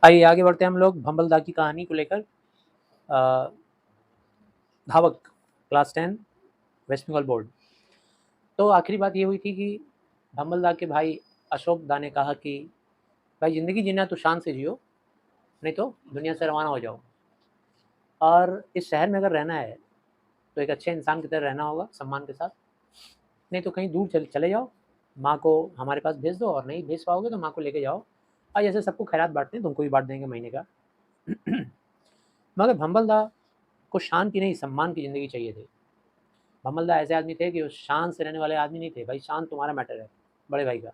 आइए आगे बढ़ते हैं हम लोग भंबल दा की कहानी को लेकर। धावक क्लास 10 वेस्ट बंगाल बोर्ड। तो आखिरी बात ये हुई थी कि भंबल दा के भाई अशोक दा ने कहा कि भाई ज़िंदगी जीना तो शान से जियो, नहीं तो दुनिया से रवाना हो जाओ। और इस शहर में अगर रहना है तो एक अच्छे इंसान की तरह रहना होगा, सम्मान के साथ। नहीं तो कहीं दूर चले जाओ, माँ को हमारे पास भेज दो, और नहीं भेज पाओगे तो माँ को लेके जाओ। और जैसे सबको खैरात बांटते हैं तुमको भी बांट देंगे महीने का। मगर भंबल दा को शान की नहीं, सम्मान की ज़िंदगी चाहिए थी। भंबल दा ऐसे आदमी थे कि वो शान से रहने वाले आदमी नहीं थे। भाई शान तुम्हारा मैटर है, बड़े भाई का।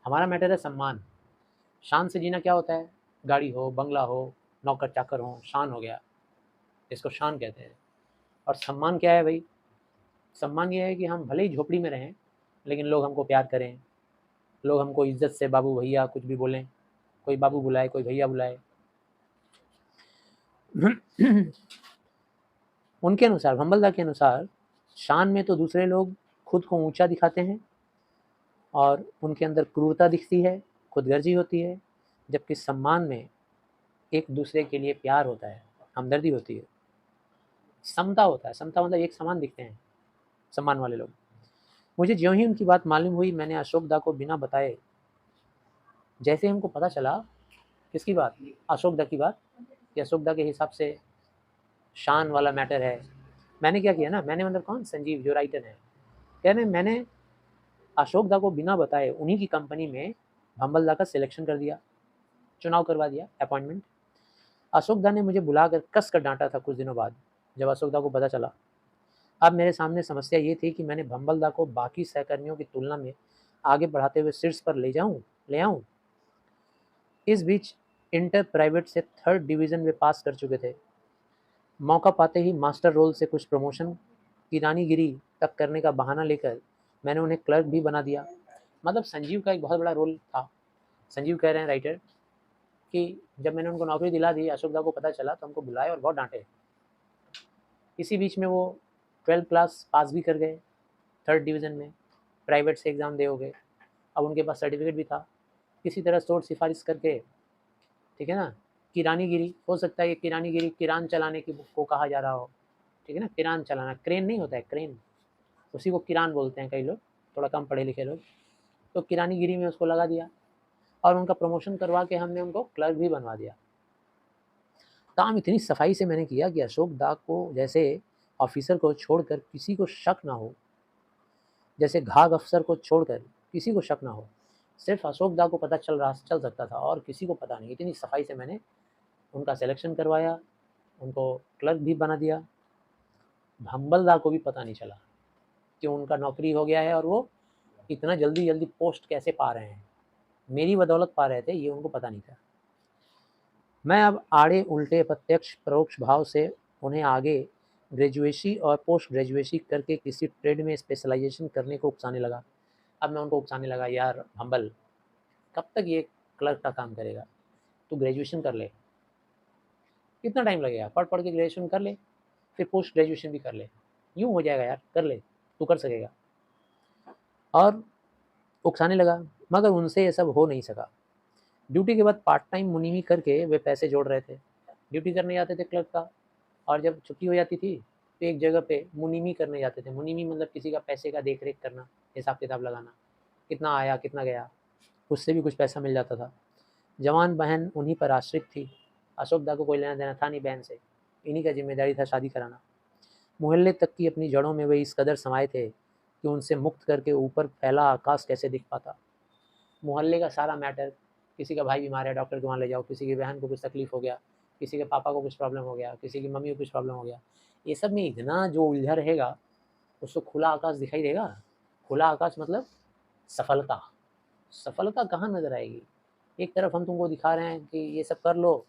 हमारा मैटर है सम्मान। शान से जीना क्या होता है? गाड़ी हो, बंगला हो, नौकर चाकर हो, शान हो गया, इसको शान कहते हैं। और सम्मान क्या है भाई? सम्मान ये है कि हम भले ही झोपड़ी में रहें, लेकिन लोग हमको प्यार करें, लोग हमको इज्जत से बाबू भैया कुछ भी बोलें, कोई बाबू बुलाए, कोई भैया बुलाए। उनके अनुसार, भंबल दा के अनुसार, शान में तो दूसरे लोग खुद को ऊंचा दिखाते हैं और उनके अंदर क्रूरता दिखती है, खुदगर्जी होती है, जबकि सम्मान में एक दूसरे के लिए प्यार होता है, हमदर्दी होती है, समता होता है। समता मतलब एक समान दिखते हैं सम्मान वाले लोग। मुझे ज्यों ही उनकी बात मालूम हुई, मैंने अशोक दा को बिना बताए, जैसे हमको पता चला, किसकी बात? अशोक दा की बात, कि अशोक दा के हिसाब से शान वाला मैटर है। मैंने क्या किया ना, मैंने मतलब कौन? संजीव जो राइटर है, कह रहे मैंने अशोक दा को बिना बताए उन्हीं की कंपनी में भंबल दा का सिलेक्शन कर दिया, चुनाव करवा दिया, अपॉइंटमेंट। अशोक दा ने मुझे बुलाकर कस कर डांटा था कुछ दिनों बाद, जब अशोक दा को पता चला। अब मेरे सामने समस्या ये थी कि मैंने भंबल दा को बाकी सहकर्मियों की तुलना में आगे बढ़ाते हुए शीर्ष पर ले आऊं। इस बीच इंटर प्राइवेट से 3rd डिवीज़न में पास कर चुके थे। मौका पाते ही मास्टर रोल से कुछ प्रमोशन, किरानीगिरी तक करने का बहाना लेकर मैंने उन्हें क्लर्क भी बना दिया। मतलब संजीव का एक बहुत बड़ा रोल था। संजीव कह रहे हैं राइटर कि जब मैंने उनको नौकरी दिला दी, अशोक दा को पता चला तो हमको बुलाए और बहुत डांटे। इसी बीच में वो 12th क्लास पास भी कर गए 3rd डिवीज़न में, प्राइवेट से एग्ज़ाम दे हो गए। अब उनके पास सर्टिफिकेट भी था। किसी तरह सोच सिफारिश करके, ठीक है ना, किरानीगिरी, हो सकता है ये किरानीगिरी किरान चलाने की को कहा जा रहा हो, ठीक है ना, किरान चलाना, क्रेन नहीं होता है, क्रेन, उसी को किरान बोलते हैं कई लोग, थोड़ा कम पढ़े लिखे लोग। तो किरानीगिरी में उसको लगा दिया और उनका प्रमोशन करवा के हमने उनको क्लर्क भी बनवा दिया। काम इतनी सफाई से मैंने किया कि अशोक दा को जैसे ऑफिसर को छोड़कर किसी को शक ना हो, जैसे घाघ अफसर को छोड़कर किसी को शक ना हो। सिर्फ अशोक दा को पता चल सकता था और किसी को पता नहीं। इतनी सफाई से मैंने उनका सिलेक्शन करवाया, उनको क्लर्क भी बना दिया। भंबल दा को भी पता नहीं चला कि उनका नौकरी हो गया है और वो इतना जल्दी जल्दी पोस्ट कैसे पा रहे हैं। मेरी बदौलत पा रहे थे, ये उनको पता नहीं था। मैं अब आड़े उल्टे प्रत्यक्ष परोक्ष भाव से उन्हें आगे ग्रेजुएसी और पोस्ट ग्रेजुएसी करके किसी ट्रेड में स्पेशलाइजेशन करने को उकसाने लगा। अब मैं उनको उकसाने लगा, यार भंबल, कब तक ये क्लर्क का काम करेगा? तू ग्रेजुएशन कर ले, कितना टाइम लगेगा? पढ़ पढ़ के ग्रेजुएशन कर ले, फिर पोस्ट ग्रेजुएशन भी कर ले, यूँ हो जाएगा यार, कर ले, तू कर सकेगा। और उकसाने लगा, मगर उनसे ये सब हो नहीं सका। ड्यूटी के बाद पार्ट टाइम मुनीमी करके वे पैसे जोड़ रहे थे। ड्यूटी करने जाते थे क्लर्क का, और जब छुट्टी हो जाती थी तो एक जगह पे मुनीमी करने जाते थे। मुनीमी मतलब किसी का पैसे का देख रेख करना, हिसाब किताब लगाना, कितना आया कितना गया, उससे भी कुछ पैसा मिल जाता था। जवान बहन उन्हीं पर आश्रित थी। अशोक दा को कोई लेना देना था नहीं बहन से, इन्हीं का जिम्मेदारी था शादी कराना। मोहल्ले तक की अपनी जड़ों में वे इस कदर समाये थे कि उनसे मुक्त करके ऊपर फैला आकाश कैसे दिख पाता। मोहल्ले का सारा मैटर, किसी का भाई बीमार है डॉक्टर के वहाँ ले जाओ, किसी की बहन को कुछ तकलीफ हो गया, किसी के पापा को कुछ प्रॉब्लम हो गया, किसी की मम्मी को कुछ प्रॉब्लम हो गया, ये सब में इतना जो उलझा रहेगा, उसको खुला आकाश दिखाई देगा। खुला आकाश मतलब सफलता। सफलता कहाँ नजर आएगी? एक तरफ हम तुमको दिखा रहे हैं कि ये सब कर लो,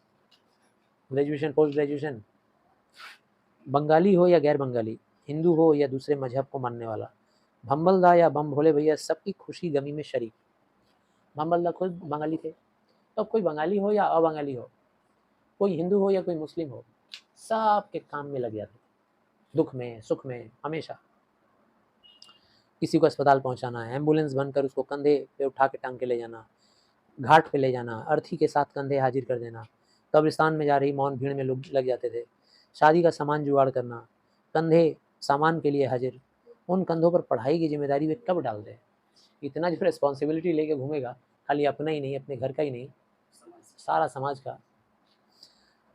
ग्रेजुएशन पोस्ट ग्रेजुएशन, बंगाली हो या गैर बंगाली, हिंदू हो या दूसरे मजहब को मानने वाला, भंबल दा या बम भोले भैया, सबकी खुशी गमी में शरीक। भंबल दा खुद बंगाली थे, तो कोई बंगाली हो या अबंगाली हो, कोई हिंदू हो या कोई मुस्लिम हो, सब के काम में लग जाते, दुख में सुख में हमेशा। किसी को अस्पताल पहुंचाना है, एम्बुलेंस बनकर उसको कंधे पे उठा के टांग के ले जाना, घाट पे ले जाना, अर्थी के साथ कंधे हाजिर कर देना, कब्रिस्तान में जा रही मौन भीड़ में लोग लग जाते थे, शादी का सामान जुगाड़ करना, कंधे सामान के लिए हाजिर, उन कंधों पर पढ़ाई की जिम्मेदारी वे कब डाल दें। इतना जो रिस्पॉन्सिबिलिटी लेके घूमेगा, खाली अपना ही नहीं, अपने घर का ही नहीं, सारा समाज का।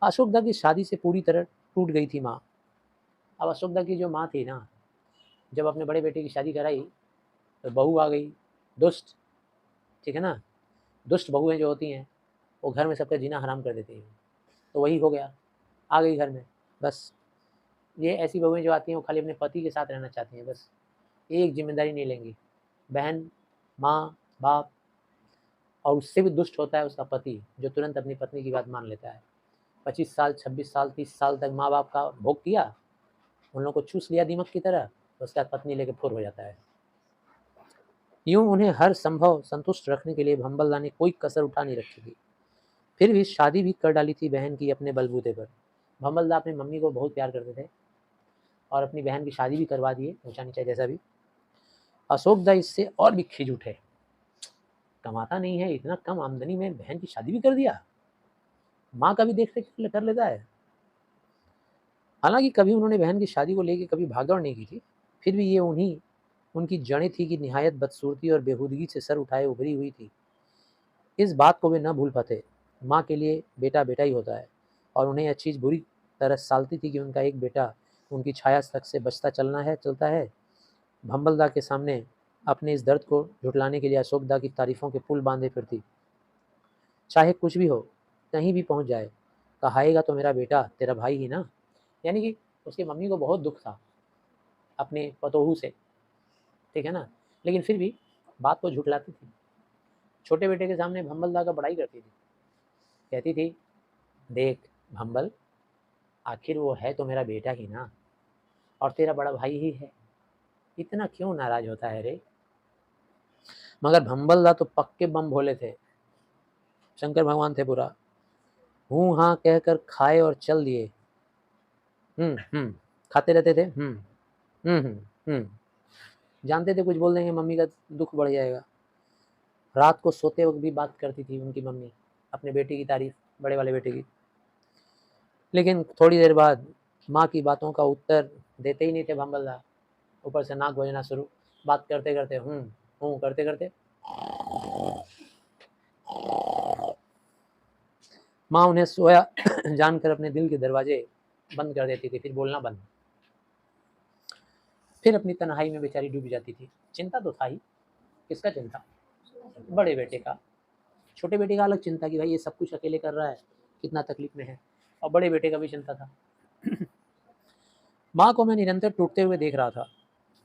अशोकदा की शादी से पूरी तरह टूट गई थी माँ। अब अशोकदा की जो माँ थी ना, जब अपने बड़े बेटे की शादी कराई तो बहू आ गई, दुष्ट, ठीक है ना, दुष्ट बहुएं जो होती हैं वो घर में सबका जीना हराम कर देती हैं। तो वही हो गया, आ गई घर में। बस ये ऐसी बहुएं जो आती हैं वो खाली अपने पति के साथ रहना चाहती हैं, बस एक जिम्मेदारी नहीं लेंगी। बहन, माँ, बाप, और उससे भी दुष्ट होता है उसका पति, जो तुरंत अपनी पत्नी की बात मान लेता है। 25 साल, 26 साल, 30 साल तक माँ बाप का भोग किया, उन लोगों को चूस लिया दीमक की तरह, उसके बाद पत्नी लेके फुर हो जाता है। यूं उन्हें हर संभव संतुष्ट रखने के लिए भंबलदा ने कोई कसर उठा नहीं रखी थी। फिर भी शादी भी कर डाली थी बहन की अपने बलबूते पर। भंबलदा अपनी मम्मी को बहुत प्यार करते थे और अपनी बहन की शादी भी करवा दिए, ऊंचा नीचा जैसा भी। अशोकदा इससे और भी खिज उठे, कमाता नहीं है, इतना कम आमदनी में बहन की शादी भी कर दिया, माँ का भी देख रेख कर लेता है। हालांकि कभी उन्होंने बहन की शादी को लेकर कभी भागदौड़ नहीं की थी, फिर भी ये उनकी जड़ें थी कि निहायत बदसूरती और बेहूदगी से सर उठाए उभरी हुई थी। इस बात को वे न भूल पाते। माँ के लिए बेटा बेटा ही होता है, और उन्हें यह चीज़ बुरी तरह सालती थी कि उनका एक बेटा उनकी छाया तक से बचता चलता है। भंबलदा के सामने अपने इस दर्द को झुटलाने के लिए अशोकदा की तारीफों के पुल बांधे फिरती। चाहे कुछ भी हो, कहीं भी पहुंच जाए, कहाएगा तो मेरा बेटा तेरा भाई ही ना। यानी कि उसकी मम्मी को बहुत दुख था अपने पतोहू से, ठीक है ना, लेकिन फिर भी बात को झुटलाती थी। छोटे बेटे के सामने भंबलदा का बड़ाई करती थी, कहती थी, देख भंबल, आखिर वो है तो मेरा बेटा ही ना, और तेरा बड़ा भाई ही है, इतना क्यों नाराज होता है रे। मगर भंबलदा तो पक्के बम भोले थे, शंकर भगवान थे पूरा। हूँ हाँ कहकर खाए और चल दिए। खाते रहते थे। जानते थे कुछ बोल देंगे मम्मी का दुख बढ़ जाएगा। रात को सोते वक्त भी बात करती थी उनकी मम्मी अपने बेटे की तारीफ, बड़े वाले बेटे की। लेकिन थोड़ी देर बाद माँ की बातों का उत्तर देते ही नहीं थे भंबलदा। ऊपर से नाक बजना शुरू, बात करते करते करते करते माँ उन्हें सोया जानकर अपने दिल के दरवाजे बंद कर देती थी, फिर बोलना बंद। फिर अपनी तन्हाई में बेचारी डूब जाती थी। चिंता तो था ही, किसका चिंता, बड़े बेटे का। छोटे बेटे का अलग चिंता कि भाई ये सब कुछ अकेले कर रहा है, कितना तकलीफ में है, और बड़े बेटे का भी चिंता था। माँ को मैं निरंतर टूटते हुए देख रहा था।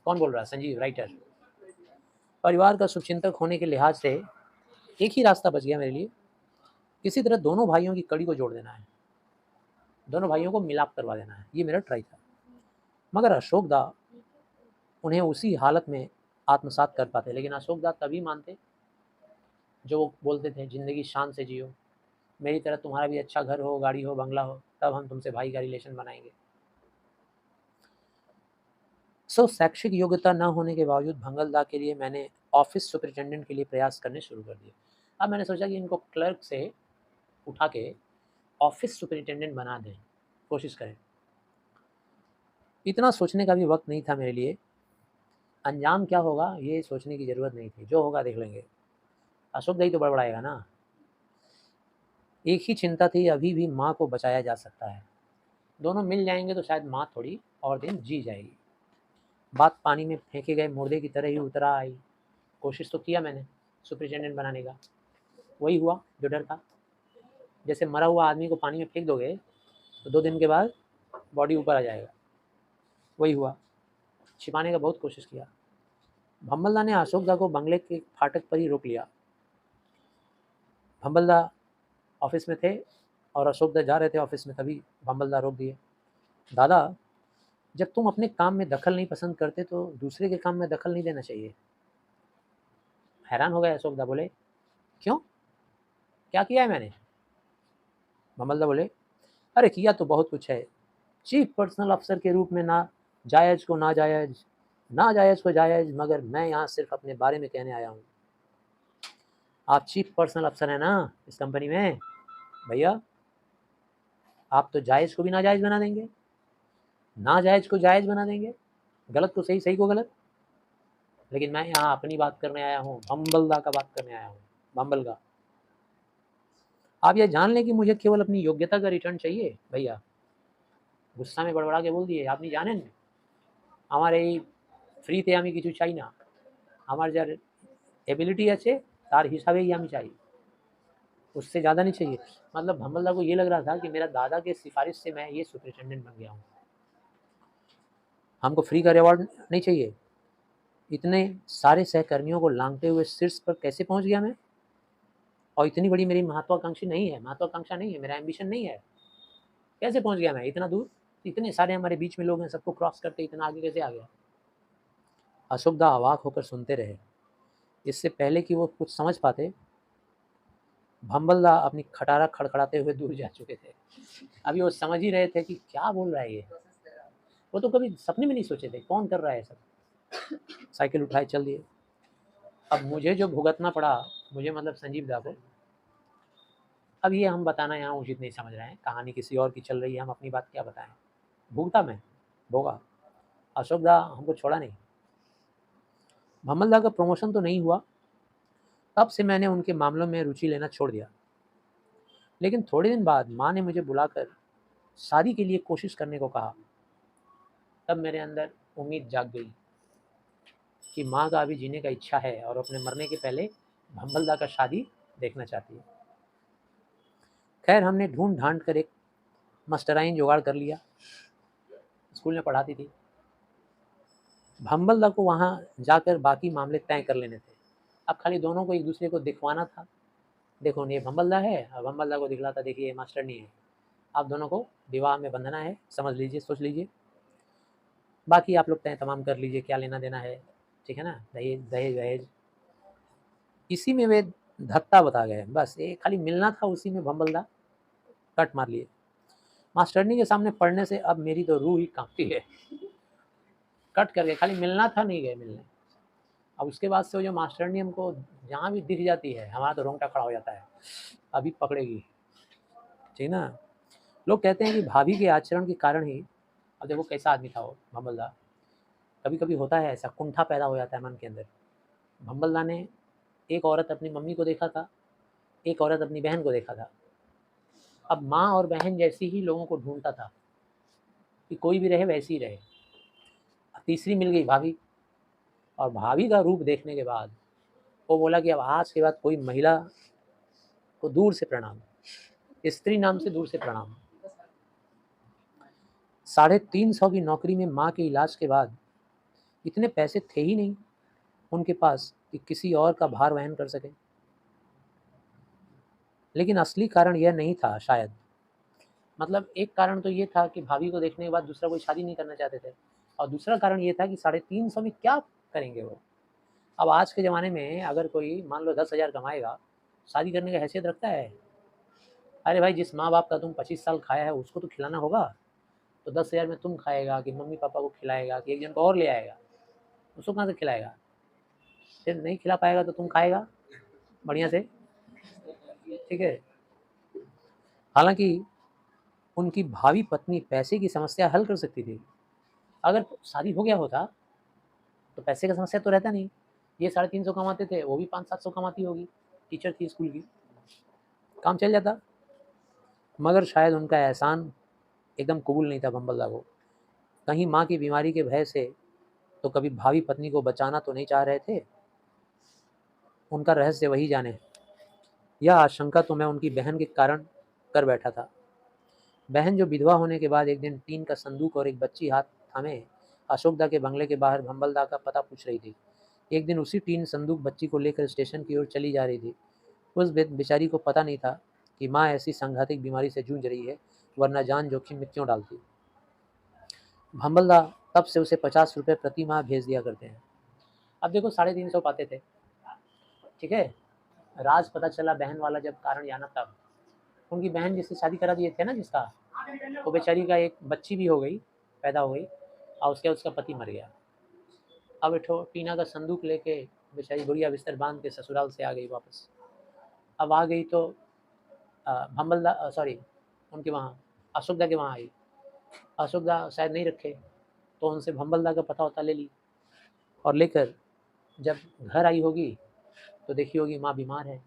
कौन बोल रहा है? संजीव, राइटर। परिवार का शुभचिंतक होने के लिहाज से एक ही रास्ता बच गया मेरे लिए, किसी तरह दोनों भाइयों की कड़ी को जोड़ देना है, दोनों भाइयों को मिलाप करवा देना है, ये मेरा ट्राई था। मगर अशोकदा उन्हें उसी हालत में आत्मसात कर पाते, लेकिन अशोकदा तभी मानते जो वो बोलते थे, जिंदगी शान से जियो, मेरी तरह तुम्हारा भी अच्छा घर हो, गाड़ी हो, बंगला हो, तब हम तुमसे भाई का रिलेशन बनाएंगे। शैक्षिक योग्यता न होने के बावजूद भंगलदा के लिए मैंने ऑफिस सुपरिटेंडेंट के लिए प्रयास करने शुरू कर दिए। अब मैंने सोचा कि इनको क्लर्क से उठा के ऑफिस सुपरिटेंडेंट बना दें, कोशिश करें। इतना सोचने का भी वक्त नहीं था मेरे लिए, अंजाम क्या होगा ये सोचने की ज़रूरत नहीं थी, जो होगा देख लेंगे, अशोकदा ही तो बड़बड़ाएगा ना। एक ही चिंता थी, अभी भी माँ को बचाया जा सकता है, दोनों मिल जाएंगे तो शायद माँ थोड़ी और दिन जी जाएगी। बात पानी में फेंके गए मुर्दे की तरह ही उतरा आई। कोशिश तो किया मैंने सुपरिटेंडेंट बनाने का, वही हुआ जो डर था। जैसे मरा हुआ आदमी को पानी में फेंक दोगे तो 2 दिन के बाद बॉडी ऊपर आ जाएगा, वही हुआ। छिपाने का बहुत कोशिश किया। भंबलदा ने अशोकदा को बंगले के फाटक पर ही रोक लिया। भंबलदा ऑफिस में थे और अशोकदा जा रहे थे ऑफिस में, तभी भंबलदा रोक दिए। दादा, जब तुम अपने काम में दखल नहीं पसंद करते तो दूसरे के काम में दखल नहीं देना चाहिए। हैरान हो गए अशोकदा, बोले क्यों, क्या किया है मैंने? भंबलदा बोले, अरे किया तो बहुत कुछ है, चीफ पर्सनल अफसर के रूप में ना जायज़ को नाजायज़, नाजायज़ को जायज़, मगर मैं यहाँ सिर्फ अपने बारे में कहने आया हूँ। आप चीफ पर्सनल अफसर हैं ना इस कंपनी में भैया, आप तो जायज़ को भी नाजायज़ बना देंगे, नाजायज़ को जायज़ बना देंगे, गलत को सही, सही को गलत। लेकिन मैं यहाँ अपनी बात करने आया हूँ, भंबलदा का बात करने आया हूँ, भंबल का। आप ये जान लें कि मुझे केवल अपनी योग्यता का रिटर्न चाहिए भैया। गुस्सा में बड़बड़ा के बोल दिए, আপনি জানেন আমার এই ফ্রিতে আমি কিছু চাই না, আমার যার এবিলিটি আছে তার হিসাবেই আমি চাই, उससे ज़्यादा नहीं चाहिए। मतलब भंबलदा को ये लग रहा था कि मेरा दादा के सिफारिश से मैं ये सुपरिटेंडेंट बन गया हूँ, हमको फ्री का रिवॉर्ड नहीं चाहिए। इतने सारे सहकर्मियों को लांघते हुए शीर्ष पर कैसे पहुँच गया मैं? और इतनी बड़ी मेरी महत्वाकांक्षा नहीं है, मेरा एम्बिशन नहीं है, कैसे पहुँच गया मैं इतना दूर? इतने सारे हमारे बीच में लोग हैं, सबको क्रॉस करके इतना आगे कैसे आ गया? अशोकदा अवाक होकर सुनते रहे। इससे पहले कि वो कुछ समझ पाते, भंबलदा अपनी खटारा खड़खड़ाते हुए दूर जा चुके थे। अभी वो समझ ही रहे थे कि क्या बोल रहा है ये, वो तो कभी सपने में नहीं सोचे थे कौन कर रहा है सब। साइकिल उठाए चल दिए। अब मुझे जो भुगतना पड़ा, मुझे मतलब संजीव दा को, अब ये हम बताना यहाँ उचित नहीं समझ रहे हैं, कहानी किसी और की चल रही है, हम अपनी बात क्या बताएं। भुगता मैं, भोगा, अशोक दा हमको छोड़ा नहीं। भंबलदा का प्रमोशन तो नहीं हुआ, तब से मैंने उनके मामलों में रुचि लेना छोड़ दिया। लेकिन थोड़े दिन बाद माँ ने मुझे बुलाकर शादी के लिए कोशिश करने को कहा। तब मेरे अंदर उम्मीद जाग गई कि माँ का अभी जीने का इच्छा है और अपने मरने के पहले भंबलदा का शादी देखना चाहती है। खैर हमने ढूंढ ढांड कर एक मास्टराइन जुगाड़ कर लिया, स्कूल में पढ़ाती थी। भंबलदा को वहाँ जाकर बाकी मामले तय कर लेने थे। अब खाली दोनों को एक दूसरे को दिखवाना था, देखो ये भंबलदा है, और भंबलदा को दिखलाता देखिए ये मास्टरनी है। आप दोनों को विवाह में बंधना है, समझ लीजिए, सोच लीजिए, बाकी आप लोग तय तमाम कर लीजिए क्या लेना देना है, ठीक है ना, दहेज दहेज दहेज। इसी में वे धत्ता बता गए, बस ये खाली मिलना था, उसी में भंबलदा कट मार लिए। मास्टरनी के सामने पढ़ने से अब मेरी तो रूह ही कांपती है। कट करके खाली मिलना था, नहीं गए मिलने। अब उसके बाद से वो जो मास्टरनी हमको जहाँ भी दिख जाती है हमारा तो रोंगटा खड़ा हो जाता है, अभी पकड़ेगी, ठीक ना। लोग कहते हैं कि भाभी के आचरण के कारण ही, अब देखो कैसा आदमी था वो भंबलदा। कभी कभी होता है ऐसा, कुंठा पैदा हो जाता है मन के अंदर। भंबलदा ने एक औरत अपनी मम्मी को देखा था, एक औरत अपनी बहन को देखा था। अब माँ और बहन जैसी ही लोगों को ढूंढता था कि कोई भी रहे वैसी ही रहे। तीसरी मिल गई भाभी, और भाभी का रूप देखने के बाद वो बोला कि अब आज के बाद कोई महिला को दूर से प्रणाम, स्त्री नाम से दूर से प्रणाम। 350 की नौकरी में माँ के इलाज के बाद इतने पैसे थे ही नहीं उनके पास कि किसी और का भार वहन कर सके। लेकिन असली कारण यह नहीं था शायद, मतलब एक कारण तो ये था कि भाभी को देखने के बाद दूसरा कोई शादी नहीं करना चाहते थे, और दूसरा कारण ये था कि 350 में क्या करेंगे वो। अब आज के ज़माने में अगर कोई मान लो 10,000 कमाएगा, शादी करने का हैसियत रखता है? अरे भाई, जिस माँ बाप का तुम 25 साल खाया है उसको तो खिलाना होगा। तो 10,000 में तुम खाएगा कि मम्मी पापा को खिलाएगा कि एक जन को और ले आएगा? उसको कहाँ से खिलाएगा? फिर नहीं खिला पाएगा तो तुम खाएगा बढ़िया से, ठीक है। हालांकि उनकी भावी पत्नी पैसे की समस्या हल कर सकती थी। अगर शादी हो गया होता तो पैसे का समस्या तो रहता नहीं। ये 350 कमाते थे, वो भी 500-700 कमाती होगी, टीचर थी स्कूल की, काम चल जाता। मगर शायद उनका एहसान एकदम कबूल नहीं था भंबलदा को। कहीं माँ की बीमारी के भय से तो कभी भावी पत्नी को बचाना तो नहीं चाह रहे थे। उनका रहस्य वही जाने। यह आशंका तो मैं उनकी बहन के कारण कर बैठा था। बहन जो विधवा होने के बाद एक दिन टीन का संदूक और एक बच्ची हाथ थामे अशोकदा के बंगले के बाहर भंबलदा का पता पूछ रही थी। एक दिन उसी टीन संदूक बच्ची को लेकर स्टेशन की ओर चली जा रही थी। उस बेचारी को पता नहीं था कि माँ ऐसी सांघातिक बीमारी से जूझ रही है, वरना जान जोखिम में क्यों डालती। भंबलदा तब से उसे 50 रुपये प्रति माह भेज दिया करते हैं। अब देखो 350 पाते थे, ठीक है। राज पता चला बहन वाला जब कारण जाना, तब उनकी बहन जिससे शादी करा दिए थे ना, जिसका, वो बेचारी का एक बच्ची भी हो गई, पैदा हो गई, और उसका पति मर गया। अब टीना का संदूक लेके बेचारी गुड़िया बिस्तर बांध के ससुराल से आ गई वापस। अब आ गई तो भंबलदा सॉरी उनके वहाँ अशोकदा के वहाँ आई। अशोकदा शायद नहीं रखे तो उनसे भंबलदा का पता वता ले ली और लेकर जब घर आई होगी तो देखी होगी माँ बीमार है।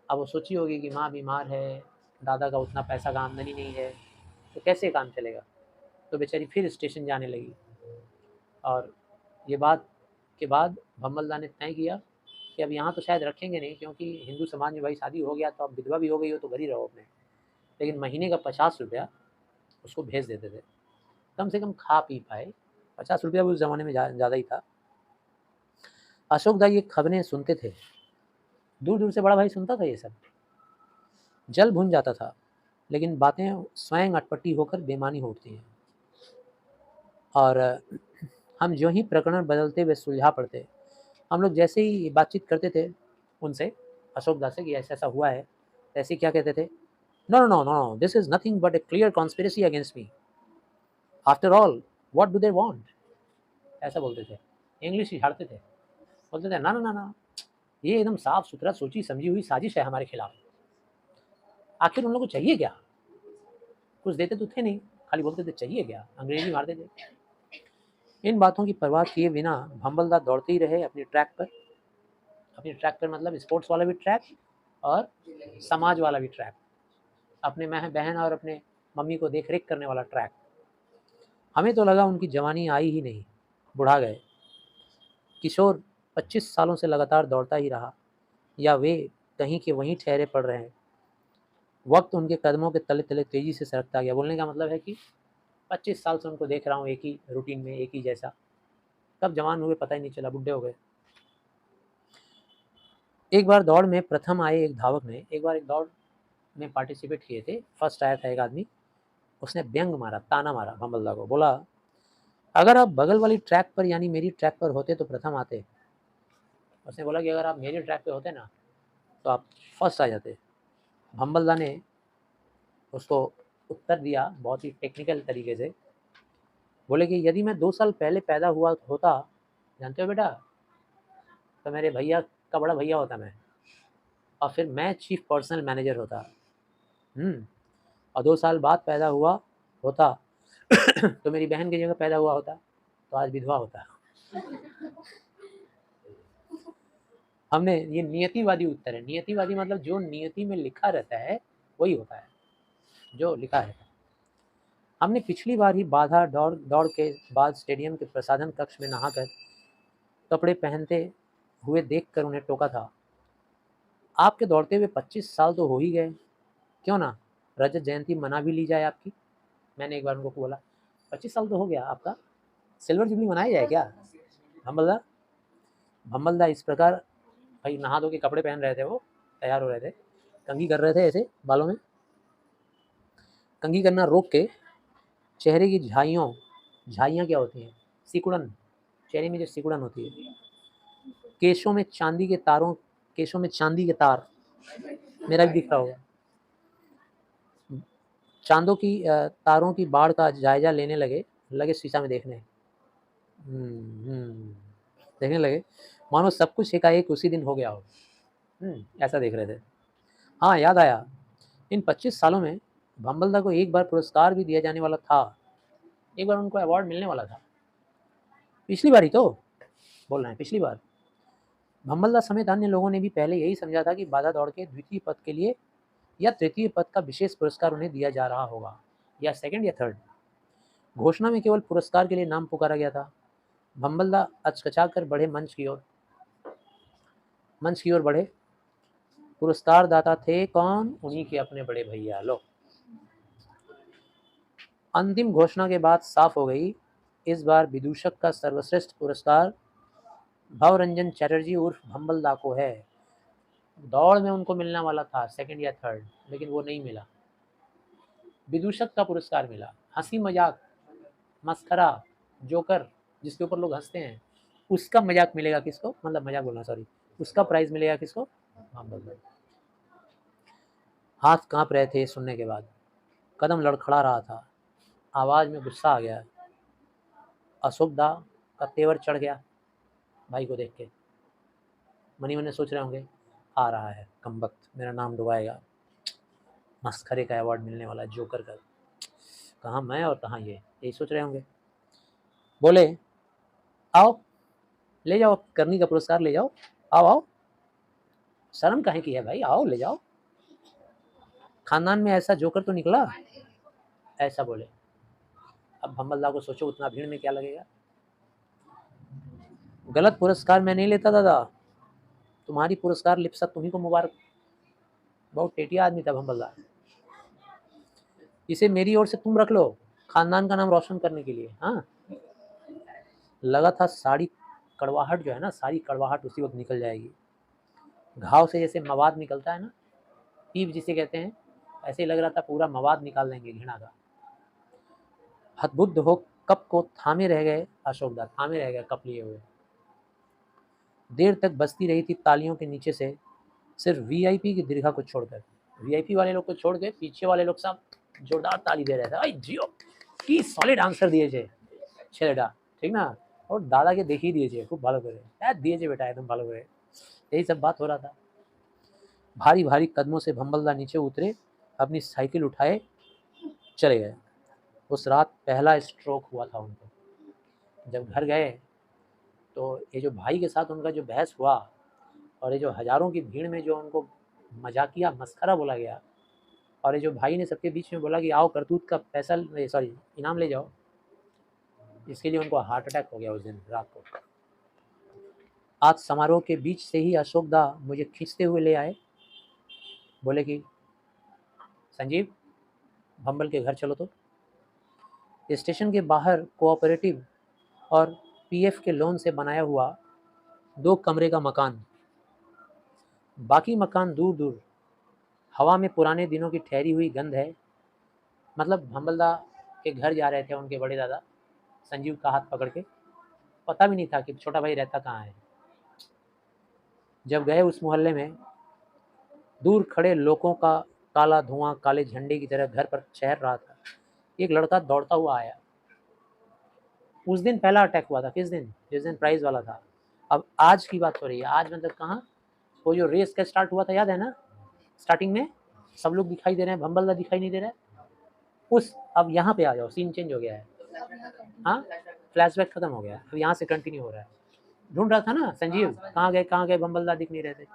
अब वो सोची होगी कि माँ बीमार है, दादा का उतना पैसा का आमदनी नहीं है, तो कैसे काम चलेगा। तो बेचारी फिर स्टेशन जाने लगी और ये बात के बाद भंबलदा ने तय किया कि अब यहाँ तो शायद रखेंगे नहीं, क्योंकि हिंदू समाज में भाई शादी हो गया तो अब विधवा भी हो गई हो तो घर ही रहो अपने, लेकिन महीने का 50 रुपया उसको भेज देते थे, कम से कम खा पी पाए। 50 रुपया भी उस ज़माने में ज़्यादा ही था। अशोक दा ये खबरें सुनते थे, दूर दूर से बड़ा भाई सुनता था ये सब, जल भुन जाता था, लेकिन बातें स्वयं अटपटी होकर बेमानी हो उठती हैं। और हम जो ही प्रकरण बदलते हुए सुलझा पड़ते, हम लोग जैसे ही बातचीत करते थे उनसे, अशोक दास से, कि ऐसा ऐसा हुआ है, ऐसे क्या कहते थे, no no no no, this is nothing but a clear conspiracy against me, after all what do they want, ऐसा बोलते थे, इंग्लिश ही झाड़ते थे, बोलते थे ना ना ना ना, ये एकदम साफ सुथरा सोची समझी हुई साजिश है हमारे खिलाफ, आखिर उन लोगों को चाहिए क्या, कुछ देते तो थे नहीं, खाली बोलते थे चाहिए क्या, अंग्रेजी मारते थे। इन बातों की परवाह किए बिना भंबलदा दौड़ते ही रहे अपनी ट्रैक पर, अपनी ट्रैक पर मतलब स्पोर्ट्स वाला भी ट्रैक और समाज वाला भी ट्रैक, अपने बहन और अपने मम्मी को देख रेख करने वाला ट्रैक। हमें तो लगा उनकी जवानी आई ही नहीं, बुढ़ा गए। किशोर 25 सालों से लगातार दौड़ता ही रहा, या वे कहीं के वहीं ठहरे पड़ रहे हैं। वक्त उनके कदमों के तले तले तेजी से सरकता गया। बोलने का मतलब है कि 25 साल से उनको देख रहा हूँ एक ही रूटीन में, एक ही जैसा, कब जवान हुए पता ही नहीं चला, बुढ़े हो गए। एक बार दौड़ में प्रथम आए एक धावक ने, एक बार एक दौड़ में पार्टिसिपेट किए थे, फर्स्ट आया था एक आदमी, उसने व्यंग मारा, ताना मारा भंबलदा को, बोला अगर आप बगल वाली ट्रैक पर यानी मेरी ट्रैक पर होते तो प्रथम आते। उसने बोला कि अगर आप मेरी ट्रैक पे होते ना तो आप फर्स्ट आ जाते। भंबलदा ने उसको उत्तर दिया बहुत ही टेक्निकल तरीके से, बोले कि यदि मैं 2 साल पहले पैदा हुआ होता, जानते हो बेटा, तो मेरे भैया का बड़ा भैया होता मैं, और फिर मैं चीफ पर्सनल मैनेजर होता। और 2 साल बाद पैदा हुआ होता तो मेरी बहन की जगह पैदा हुआ होता तो आज विधवा होता। हमने, ये नियतिवादी उत्तर है, नियतिवादी मतलब जो नियति में लिखा रहता है वही होता है, जो लिखा है। हमने पिछली बार ही बाधा दौड़ के बाद स्टेडियम के प्रसाधन कक्ष में नहाकर कपड़े पहनते हुए देखकर उन्हें टोका था, आपके दौड़ते हुए 25 साल तो हो ही गए, क्यों ना रजत जयंती मना भी ली जाए आपकी। मैंने एक बार उनको बोला 25 साल तो हो गया आपका, सिल्वर जुबली मनाया जाए क्या। भंबलदा भंबलदा इस प्रकार, भाई नहा धो के कपड़े पहन रहे थे, वो तैयार हो रहे थे, कंघी कर रहे थे ऐसे बालों में, कंघी करना रोक के चेहरे की झाइयाँ क्या होती हैं, सिकुड़न, चेहरे में जो सिकुड़न होती है, केशों में चांदी के तारों, केशों में चांदी के तार, मेरा भी दिख रहा होगा, चांदों की तारों की बाढ़ का जायजा लेने लगे शीशा में देखने, देखने लगे मानो सब कुछ एकाएक उसी दिन हो गया हो। ऐसा देख रहे थे। हाँ, याद आया, इन 25 सालों में भंबलदा को एक बार पुरस्कार भी दिया जाने वाला था, एक बार उनको अवार्ड मिलने वाला था, पिछली बार ही तो बोल रहे हैं, पिछली बार। भंबलदा समेत अन्य लोगों ने भी पहले यही समझा था कि बाधा दौड़ के द्वितीय पद के लिए या तृतीय पद का विशेष पुरस्कार उन्हें दिया जा रहा होगा, या सेकंड या थर्ड। घोषणा में केवल पुरस्कार के लिए नाम पुकारा गया था। भंबलदा अचकचा कर बढ़े मंच की ओर बढ़े। पुरस्कार दाता थे कौन, उन्हीं के अपने बड़े भैया। लो, अंतिम घोषणा के बाद साफ हो गई, इस बार विदूषक का सर्वश्रेष्ठ पुरस्कार भवरंजन चैटर्जी उर्फ भंबलदा को है। दौड़ में उनको मिलने वाला था सेकंड या थर्ड, लेकिन वो नहीं मिला, विदूषक का पुरस्कार मिला। हंसी मजाक, मस्खरा, जोकर, जिसके ऊपर लोग हंसते हैं, उसका मजाक मिलेगा किसको, मतलब मजाक बोलना सॉरी, उसका प्राइज मिलेगा किसको, भंबलदा। हाथ कांप रहे थे सुनने के बाद, कदम लड़खड़ा रहा था, आवाज़ में गुस्सा आ गया। अशोक दा का तेवर चढ़ गया भाई को देख के। मनी मन सोच रहे होंगे आ रहा है कमबख्त, मेरा नाम डुबाएगा, मस्खरे का अवार्ड मिलने वाला है जोकर का। कहाँ मैं और कहाँ ये, यही सोच रहे होंगे। बोले आओ ले जाओ, करनी का पुरस्कार ले जाओ, आओ आओ, शर्म काहे की है भाई, आओ ले जाओ, खानदान में ऐसा जोकर तो निकला, ऐसा बोले। अब भंबलदा को सोचो उतना भीड़ में क्या लगेगा। गलत पुरस्कार मैं नहीं लेता दादा, तुम्हारी पुरस्कार लिप्सा तुम्ही को मुबारक। बहुत टेटिया आदमी था भंबलदा, इसे मेरी ओर से तुम रख लो, खानदान का नाम रोशन करने के लिए। हाँ, लगा था सारी कड़वाहट जो है ना, सारी कड़वाहट उसी वक्त निकल जाएगी। घाव से जैसे मवाद निकलता है ना, पीप जिसे कहते हैं, ऐसे ही लग रहा था पूरा मवाद निकाल देंगे घृणा का। हतबुद्ध हो कप को थामे रह गए अशोकदा, थामे रह गए कप लिए हुए। देर तक बजती रही थी तालियों के नीचे से, सिर्फ वीआईपी की दीर्घा को छोड़कर। वीआईपी वाले लोग को छोड़ के पीछे वाले लोग सब जोरदार ताली दे रहे थे। आई जियो की सॉलिड आंसर दिए थे ছেলেটা, ठीक ना, और दादा के देखी दिए थे खूब भालो करे, यार दिए थे बेटा एकदम भालो करे, यही सब बात हो रहा था। भारी भारी कदमों से भंबलदा नीचे उतरे, अपनी साइकिल उठाए चले गए। उस रात पहला स्ट्रोक हुआ था उनको। जब घर गए तो ये जो भाई के साथ उनका जो बहस हुआ, और ये जो हजारों की भीड़ में जो उनको मजाकिया मस्खरा बोला गया, और ये जो भाई ने सबके बीच में बोला कि आओ करतूत का पैसा सॉरी इनाम ले जाओ, इसके लिए उनको हार्ट अटैक हो गया उस दिन रात को। आज समारोह के बीच से ही अशोक दा मुझे खींचते हुए ले आए, बोले कि संजीव भंबल के घर चलो। तो स्टेशन के बाहर कोऑपरेटिव और पीएफ के लोन से बनाया हुआ 2 कमरे का मकान, बाकी मकान दूर दूर, हवा में पुराने दिनों की ठहरी हुई गंध है। मतलब भंबलदा के घर जा रहे थे उनके बड़े दादा संजीव का हाथ पकड़ के, पता भी नहीं था कि छोटा भाई रहता कहाँ है। जब गए उस मोहल्ले में, दूर खड़े लोगों का काला धुआं काले झंडे की तरह घर पर चहर रहा था। एक लड़का दौड़ता हुआ आया। उस दिन पहला अटैक हुआ था, किस दिन, जिस दिन प्राइज वाला था। अब आज की बात हो रही है, आज मतलब कहाँ, वो जो रेस का स्टार्ट हुआ था याद है ना, स्टार्टिंग में सब लोग दिखाई दे रहे हैं, भंबलदा दिखाई नहीं दे रहा है उस। अब यहाँ पे आ जाओ, सीन चेंज हो गया है। हाँ, फ्लैशबैक खत्म हो गया है, अब यहाँ से कंटिन्यू हो रहा है। ढूंढ रहा था ना संजीव, कहाँ गए भंबलदा दिख नहीं रहे थे,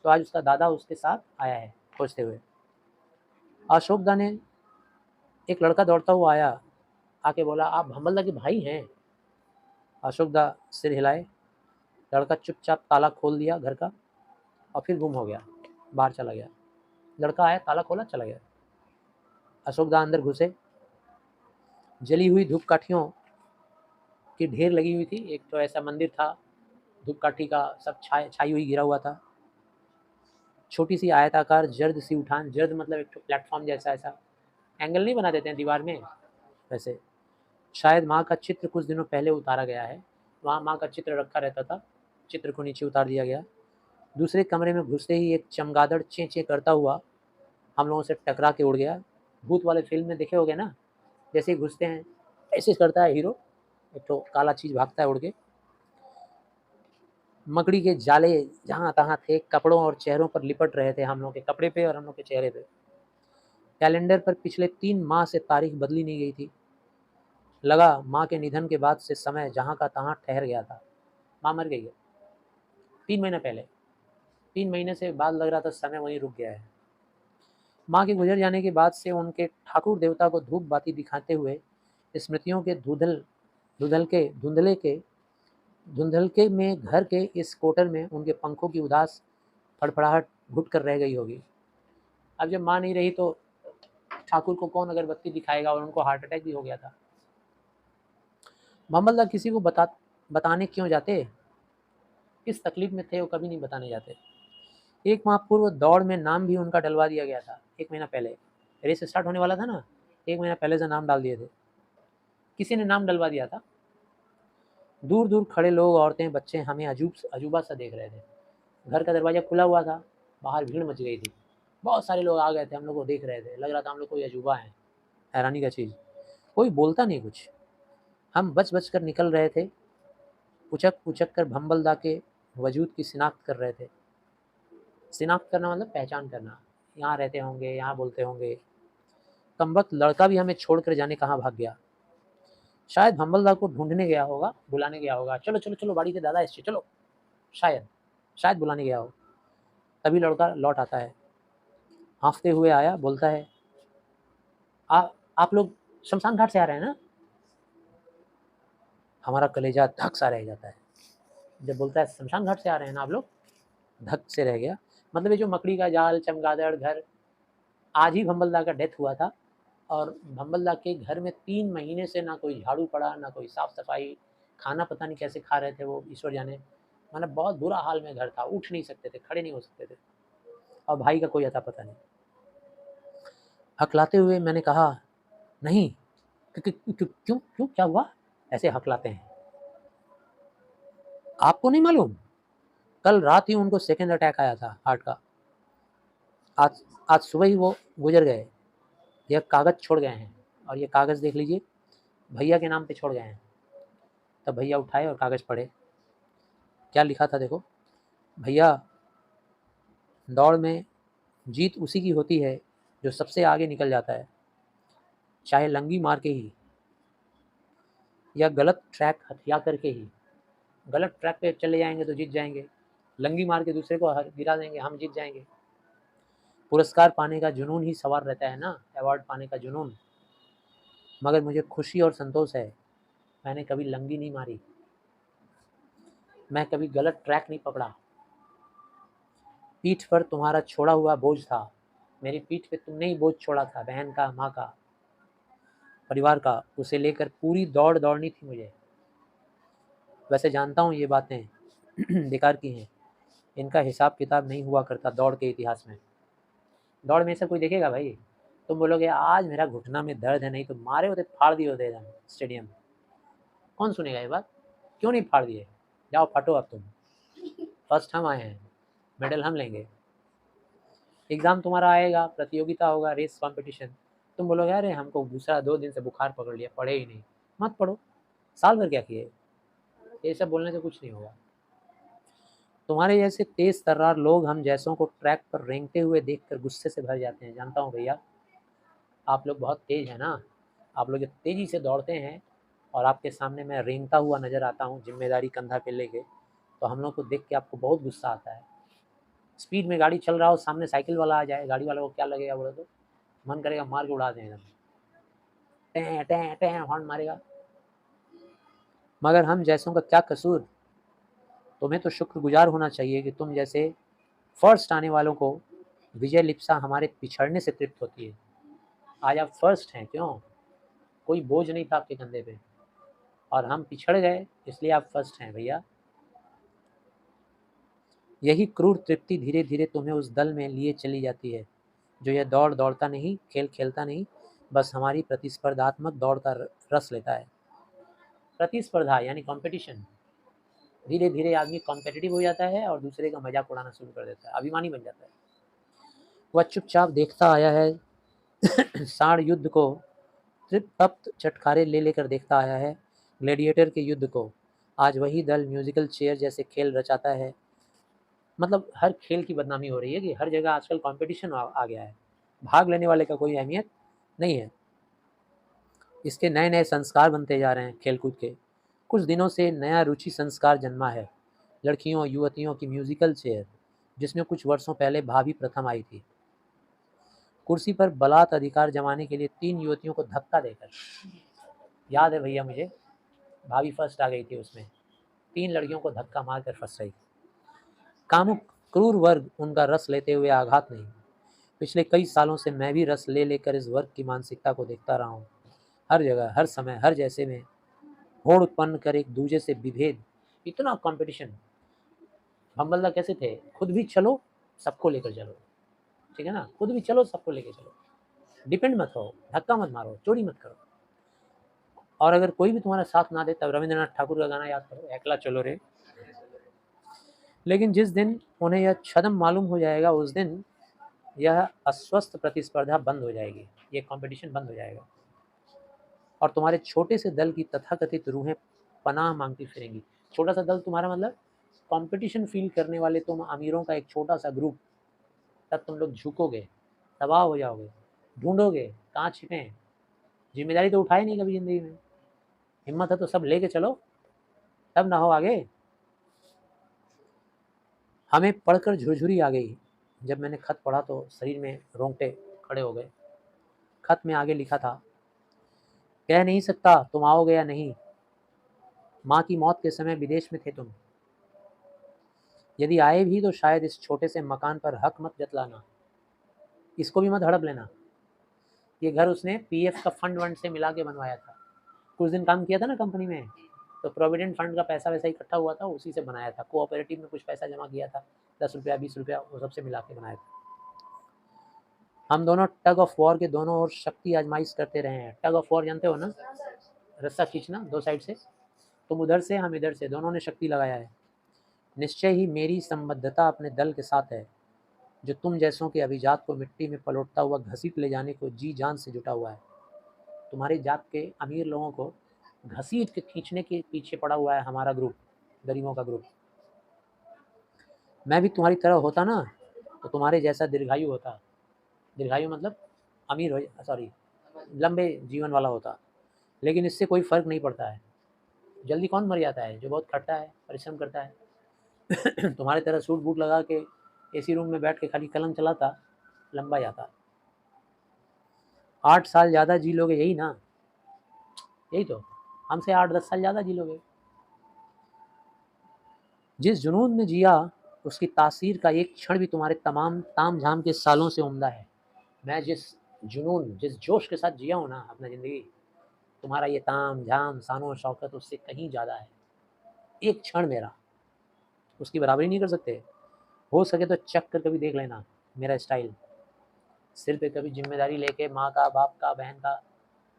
तो आज उसका दादा उसके साथ आया है खोजते हुए। अशोक दा ने, एक लड़का दौड़ता हुआ आया, आके बोला आप भंबलदा के भाई हैं। अशोक दा सिर हिलाए। लड़का चुपचाप ताला खोल दिया घर का और फिर गुम हो गया, बाहर चला गया। लड़का आया, ताला खोला, चला गया। अशोक दा अंदर घुसे। जली हुई धूपकाठियों की ढेर लगी हुई थी। एक तो ऐसा मंदिर था, धूपकाठी का सब छाई हुई गिरा हुआ था। छोटी सी आयताकार जर्द सी उठान, जर्द मतलब एक प्लेटफॉर्म जैसा, ऐसा एंगल नहीं बना देते हैं दीवार में वैसे। शायद माँ का चित्र कुछ दिनों पहले उतारा गया है, वहाँ माँ का चित्र रखा रहता था, चित्र को नीचे उतार दिया गया। दूसरे कमरे में घुसते ही एक चमगादड़ चें चें करता हुआ हम लोगों से टकरा के उड़ गया। भूत वाले फिल्म में देखे होगे ना, जैसे ही घुसते हैं ऐसे करता है हीरो, एक तो काला चीज़ भागता है उड़ के। मकड़ी के जाले जहाँ तहाँ थे, कपड़ों और चेहरों पर लिपट रहे थे, हम लोग के कपड़े पे और हम लोग के चेहरे पे। कैलेंडर पर पिछले 3 माह से तारीख बदली नहीं गई थी। लगा माँ के निधन के बाद से समय जहाँ का तहाँ ठहर गया था। माँ मर गई है 3 महीने पहले, 3 महीने से बाद लग रहा था समय वहीं रुक गया है। माँ के गुजर जाने के बाद से उनके ठाकुर देवता को धूप बाती दिखाते हुए स्मृतियों के धुंधलके में घर के इस कोटर में उनके पंखों की उदास फड़फड़ाहट घुट कर रह गई होगी। अब जब माँ नहीं रही तो ठाकुर को कौन अगरबत्ती दिखाएगा, और उनको हार्ट अटैक भी हो गया था। भंबलदा किसी को बताने क्यों जाते, किस तकलीफ में थे वो कभी नहीं बताने जाते। 1 माह पूर्व दौड़ में नाम भी उनका डलवा दिया गया था। 1 महीना पहले रेस स्टार्ट होने वाला था ना, 1 महीना पहले से नाम डाल दिए थे, किसी ने नाम डलवा दिया था। दूर दूर खड़े लोग, औरतें, बच्चे हमें अजूबा सा देख रहे थे। घर का दरवाज़ा खुला हुआ था, बाहर भीड़ मच गई थी, बहुत सारे लोग आ गए थे, हम लोग को देख रहे थे, लग रहा था हम लोग कोई अजूबा है, हैरानी का चीज़। कोई बोलता नहीं कुछ। हम बच कर निकल रहे थे, उचक कर भंबलदा के वजूद की शिनाख्त कर रहे थे। शिनाख्त करना मतलब पहचान करना, यहाँ रहते होंगे, यहाँ बोलते होंगे। कमबख्त लड़का भी हमें छोड़कर जाने कहाँ भाग गया। शायद हम्बलदार को ढूंढने गया होगा, बुलाने गया होगा, चलो चलो चलो बाड़ी के दादा इससे चलो, शायद शायद बुलाने गया हो। तभी लड़का लौट आता है, हाँफते हुए आया, बोलता है आप लोग शमशान घाट से आ रहे हैं ना। हमारा कलेजा धक सा रह जाता है जब बोलता है शमशान घाट से आ रहे हैं ना आप लोग, धक से रह गया। मतलब ये जो मकड़ी का जाल, चमगादड़ घर, आज ही भंबलदा का डेथ हुआ था और भंबलदा के घर में 3 महीने से ना कोई झाड़ू पड़ा, ना कोई साफ सफाई, खाना पता नहीं कैसे खा रहे थे वो, ईश्वर जाने। मतलब बहुत बुरा हाल में घर था, उठ नहीं सकते थे, खड़े नहीं हो सकते थे, और भाई का कोई अता पता नहीं। हकलाते हुए मैंने कहा, नहीं, क्यों क्यों क्या हुआ? ऐसे हकलाते हैं। आपको नहीं मालूम? कल रात ही उनको सेकेंड अटैक आया था हार्ट का। आज आज सुबह ही वो गुजर गए। यह कागज़ छोड़ गए हैं, और ये कागज़ देख लीजिए, भैया के नाम पे छोड़ गए हैं। तब भैया उठाए और कागज़ पढ़े। क्या लिखा था देखो, भैया, दौड़ में जीत उसी की होती है जो सबसे आगे निकल जाता है, चाहे लंगी मार के ही या गलत ट्रैक हथिया करके ही। गलत ट्रैक पे चले जाएंगे तो जीत जाएंगे, लंगी मार के दूसरे को गिरा देंगे, हम जीत जाएंगे। पुरस्कार पाने का जुनून ही सवार रहता है ना, अवार्ड पाने का जुनून। मगर मुझे खुशी और संतोष है, मैंने कभी लंगी नहीं मारी, मैं कभी गलत ट्रैक नहीं पकड़ा। पीठ पर तुम्हारा छोड़ा हुआ बोझ था, मेरी पीठ पे तुमने ही बोझ छोड़ा था, बहन का, माँ का, परिवार का। उसे लेकर पूरी दौड़ दौड़नी थी मुझे। वैसे जानता हूँ ये बातें बेकार की हैं, इनका हिसाब किताब नहीं हुआ करता दौड़ के इतिहास में। दौड़ में से कोई देखेगा भाई, तुम बोलोगे आज मेरा घुटना में दर्द है, नहीं तो मारे होते फाड़ दिए होते एकदम स्टेडियम में। कौन सुनेगा ये बात? क्यों नहीं फाड़ दिए? जाओ फाटो अब तुम, फर्स्ट हम आए हैं, मेडल हम लेंगे। एग्ज़ाम तुम्हारा आएगा, प्रतियोगिता होगा, रेस कंपटीशन, तुम बोलोगे अरे हमको दूसरा 2 दिन से बुखार पकड़ लिया, पढ़े ही नहीं। मत पढ़ो, साल भर क्या किए? ये सब बोलने से कुछ नहीं होगा। तुम्हारे जैसे तेज तर्रार लोग हम जैसों को ट्रैक पर रेंगते हुए देखकर गुस्से से भर जाते हैं। जानता हूँ भैया, आप लोग बहुत तेज हैं ना, आप लोग जब तेज़ी से दौड़ते हैं और आपके सामने मैं रेंगता हुआ नज़र आता हूँ जिम्मेदारी कंधा पे लेके, तो हम लोग को देख के आपको बहुत गुस्सा आता है। स्पीड में गाड़ी चल रहा हो, सामने साइकिल वाला आ जाए, गाड़ी वाले को क्या लगेगा बोले तो? मन करेगा मार के उड़ा दें एकदम, टें टें टें हॉर्न मारेगा। मगर हम जैसों का क्या कसूर? तुम्हें तो शुक्रगुजार होना चाहिए कि तुम जैसे फर्स्ट आने वालों को विजय लिप्सा हमारे पिछड़ने से तृप्त होती है। आज आप फर्स्ट हैं, क्यों? कोई बोझ नहीं था आपके कंधे पे, और हम पिछड़ गए इसलिए आप फर्स्ट हैं भैया। यही क्रूर तृप्ति धीरे धीरे तुम्हें उस दल में लिए चली जाती है जो यह दौड़ दौड़ता नहीं, खेल खेलता नहीं, बस हमारी प्रतिस्पर्धात्मक दौड़ का रस लेता है। प्रतिस्पर्धा यानी कंपटीशन। धीरे धीरे आदमी कॉम्पिटिटिव हो जाता है और दूसरे का मजाक उड़ाना शुरू कर देता है, अभिमानी बन जाता है। वह चुपचाप देखता आया है साड़ युद्ध को, तृप्त चटखारे ले लेकर देखता आया है ग्लैडिएटर के युद्ध को। आज वही दल म्यूजिकल चेयर जैसे खेल रचाता है। मतलब हर खेल की बदनामी हो रही है कि हर जगह आजकल कंपटीशन आ गया है, भाग लेने वाले का कोई अहमियत नहीं है। इसके नए नए संस्कार बनते जा रहे हैं खेलकूद के। कुछ दिनों से नया रुचि संस्कार जन्मा है, लड़कियों युवतियों की म्यूजिकल चेयर, जिसमें कुछ वर्षों पहले भाभी प्रथम आई थी, कुर्सी पर बलात् अधिकार जमाने के लिए 3 युवतियों को धक्का देकर। याद है भैया मुझे, भाभी फर्स्ट आ गई थी उसमें, 3 लड़कियों को धक्का मार कर फंस रही। कामुक क्रूर वर्ग उनका रस लेते हुए आघात नहीं। पिछले कई सालों से मैं भी रस ले लेकर इस वर्ग की मानसिकता को देखता रहा हूँ। हर जगह, हर समय, हर जैसे में होड़ उत्पन्न कर एक दूसरे से विभेद, इतना कंपटीशन। हम्बलदा कैसे थे? खुद भी चलो, सबको लेकर चलो, ठीक है ना, खुद भी चलो, सबको लेकर चलो, डिपेंड मत हो, धक्का मत मारो, चोरी मत करो। और अगर कोई भी तुम्हारा साथ ना दे तब रविंद्रनाथ ठाकुर का गाना याद करो, एकला चलो रे। लेकिन जिस दिन उन्हें यह छद्म मालूम हो जाएगा, उस दिन यह अस्वस्थ प्रतिस्पर्धा बंद हो जाएगी, ये कंपटीशन बंद हो जाएगा, और तुम्हारे छोटे से दल की तथाकथित रूहें पनाह मांगती फिरेंगी। छोटा सा दल तुम्हारा मतलब कंपटीशन फील करने वाले तुम अमीरों का एक छोटा सा ग्रुप, तब तुम लोग झुकोगे, तबाह हो जाओगे, ढूंढोगे कहाँ छिपे हैं। जिम्मेदारी तो उठाए नहीं कभी ज़िंदगी में, हिम्मत है तो सब लेके चलो, तब ना हो आगे। हमें पढ़कर झुरझुरी आ गई। जब मैंने खत पढ़ा तो शरीर में रोंगटे खड़े हो गए। खत में आगे लिखा था, कह नहीं सकता तुम आओगे या नहीं, माँ की मौत के समय विदेश में थे तुम, यदि आए भी तो शायद इस छोटे से मकान पर हक मत जतलाना, इसको भी मत हड़प लेना। ये घर उसने पीएफ का फंड वंड से मिला के बनवाया था, कुछ दिन काम किया था ना कंपनी में, तो प्रोविडेंट फंड का पैसा वैसा इकट्ठा हुआ था, उसी से बनाया था। कोऑपरेटिव में कुछ पैसा जमा किया था, 10 रुपया 20 रुपया, वो सबसे मिला के बनाया था। हम दोनों टग ऑफ वॉर के दोनों ओर शक्ति आजमाइश करते रहे हैं। टग ऑफ वॉर जानते हो ना, रस्सा खींचना दो साइड से, तुम उधर से हम इधर से, दोनों ने शक्ति लगाया है। निश्चय ही मेरी संबद्धता अपने दल के साथ है, जो तुम जैसों के अभिजात को मिट्टी में पलटता हुआ घसीट ले जाने को जी जान से जुटा हुआ है। तुम्हारे जात के अमीर लोगों को घसीट के खींचने के पीछे पड़ा हुआ है हमारा ग्रुप, गरीबों का ग्रुप। मैं भी तुम्हारी तरह होता ना तो तुम्हारे जैसा दीर्घायु होता। दीर्घायु मतलब अमीर हो, सॉरी, लंबे जीवन वाला होता। लेकिन इससे कोई फ़र्क नहीं पड़ता है। जल्दी कौन मर जाता है? जो बहुत खटता है, परिश्रम करता है। तुम्हारी तरह सूट बूट लगा के एसी रूम में बैठ के खाली कलम चलाता, लंबा जाता। 8 साल ज़्यादा जी लोगे, यही ना? यही तो, हमसे 8-10 साल ज़्यादा जी लोगे। जिस जुनून में जिया उसकी तासीर का एक क्षण भी तुम्हारे तमाम ताम झाम के सालों से उम्दा है। मैं जिस जुनून, जिस जोश के साथ जिया हूँ ना अपना ज़िंदगी, तुम्हारा ये ताम झाम शानो शौकत उससे कहीं ज़्यादा है। एक क्षण मेरा उसकी बराबरी नहीं कर सकते। हो सके तो चख कर कभी देख लेना मेरा स्टाइल। सिर पे कभी जिम्मेदारी लेके माँ का, बाप का, बहन का,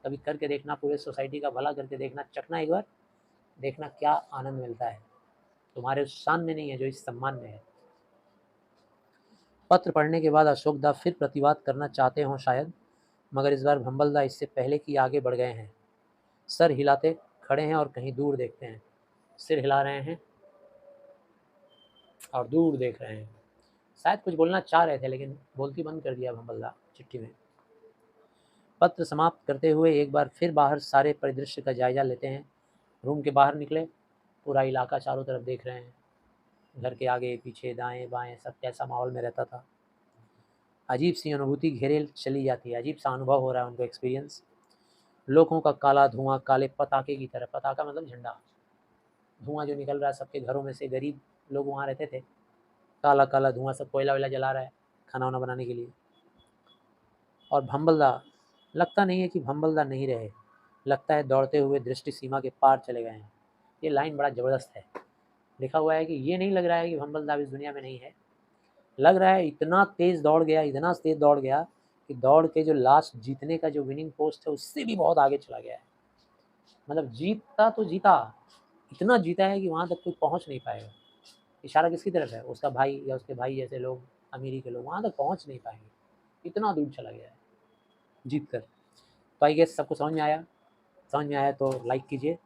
कभी करके देखना, पूरे सोसाइटी का भला करके देखना, चखना एक बार, देखना क्या आनंद मिलता है। तुम्हारे उस शान में नहीं है जो इस सम्मान में है। पत्र पढ़ने के बाद अशोकदा फिर प्रतिवाद करना चाहते हों शायद, मगर इस बार भंबलदा इससे पहले कि आगे बढ़ गए हैं। सर हिलाते खड़े हैं और कहीं दूर देखते हैं। सिर हिला रहे हैं और दूर देख रहे हैं। शायद कुछ बोलना चाह रहे थे लेकिन बोलती बंद कर दिया भंबलदा चिट्ठी में। पत्र समाप्त करते हुए एक बार फिर बाहर सारे परिदृश्य का जायजा लेते हैं। रूम के बाहर निकले, पूरा इलाका चारों तरफ देख रहे हैं। घर के आगे पीछे दाएं बाएं सब कैसा माहौल में रहता था। अजीब सी अनुभूति घेरे चली जाती है, अजीब सा अनुभव हो रहा है उनको, एक्सपीरियंस। लोगों का काला धुआं काले पताके की तरह, पताका मतलब झंडा, धुआं जो निकल रहा है सबके घरों में से। गरीब लोग वहाँ रहते थे, काला काला धुआं, सब कोयला वैला जला रहा है खाना वाना बनाने के लिए। और भंबलदा, लगता नहीं है कि भंबलदा नहीं रहे, लगता है दौड़ते हुए दृष्टि सीमा के पार चले गए हैं। ये लाइन बड़ा ज़बरदस्त है। लिखा हुआ है कि ये नहीं लग रहा है कि भंबलदा इस दुनिया में नहीं है, लग रहा है इतना तेज़ दौड़ गया, इतना तेज़ दौड़ गया कि दौड़ के जो लास्ट जीतने का जो विनिंग पोस्ट है उससे भी बहुत आगे चला गया है। मतलब जीता तो जीता, इतना जीता है कि वहाँ तक कोई पहुँच नहीं पाएगा। इशारा किसकी तरफ है? उसका भाई या उसके भाई जैसे लोग, अमीरी के लोग वहाँ तक पहुँच नहीं पाएंगे, इतना दूर चला गया है जीत कर। तो आई गेस सबको समझ में आया। समझ में आया तो लाइक कीजिए।